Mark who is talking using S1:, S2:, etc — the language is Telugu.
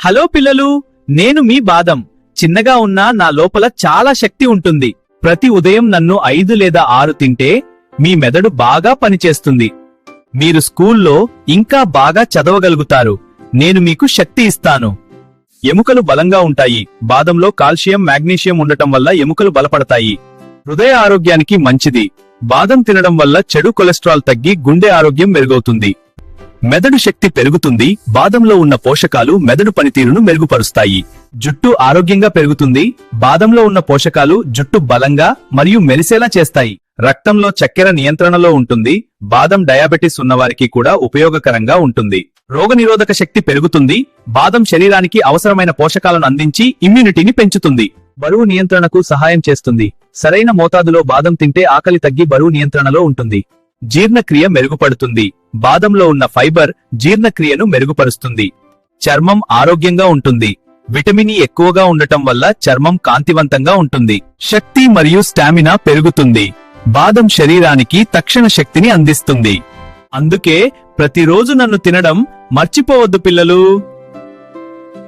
S1: హలో పిల్లలు, నేను మీ బాదం. చిన్నగా ఉన్నా నా లోపల చాలా శక్తి ఉంటుంది. ప్రతి ఉదయం నన్ను 5 లేదా 6 తింటే మీ మెదడు బాగా పనిచేస్తుంది. మీరు స్కూల్లో ఇంకా బాగా చదవగలుగుతారు. నేను మీకు శక్తి ఇస్తాను. ఎముకలు బలంగా ఉంటాయి. బాదంలో కాల్షియం, మాగ్నీషియం ఉండటం వల్ల ఎముకలు బలపడతాయి. హృదయ ఆరోగ్యానికి మంచిది. బాదం తినడం వల్ల చెడు కొలెస్ట్రాల్ తగ్గి గుండె ఆరోగ్యం మెరుగవుతుంది. మెదడు శక్తి పెరుగుతుంది. బాదంలో ఉన్న పోషకాలు మెదడు పనితీరును మెరుగుపరుస్తాయి. జుట్టు ఆరోగ్యంగా పెరుగుతుంది. బాదంలో ఉన్న పోషకాలు జుట్టు బలంగా మరియు మెరిసేలా చేస్తాయి. రక్తంలో చక్కెర నియంత్రణలో ఉంటుంది. బాదం డయాబెటిస్ ఉన్నవారికి కూడా ఉపయోగకరంగా ఉంటుంది. రోగనిరోధక శక్తి పెరుగుతుంది. బాదం శరీరానికి అవసరమైన పోషకాలను అందించి ఇమ్యూనిటీని పెంచుతుంది. బరువు నియంత్రణకు సహాయం చేస్తుంది. సరైన మోతాదులో బాదం తింటే ఆకలి తగ్గి బరువు నియంత్రణలో ఉంటుంది. జీర్ణక్రియ మెరుగుపడుతుంది. బాదంలో ఉన్న ఫైబర్ జీర్ణక్రియను మెరుగుపరుస్తుంది. చర్మం ఆరోగ్యంగా ఉంటుంది. విటమిన్ ఇ ఎక్కువగా ఉండటం వల్ల చర్మం కాంతివంతంగా ఉంటుంది. శక్తి మరియు స్టామినా పెరుగుతుంది. బాదం శరీరానికి తక్షణ శక్తిని అందిస్తుంది. అందుకే ప్రతిరోజు నన్ను తినడం మర్చిపోవద్దు పిల్లలు.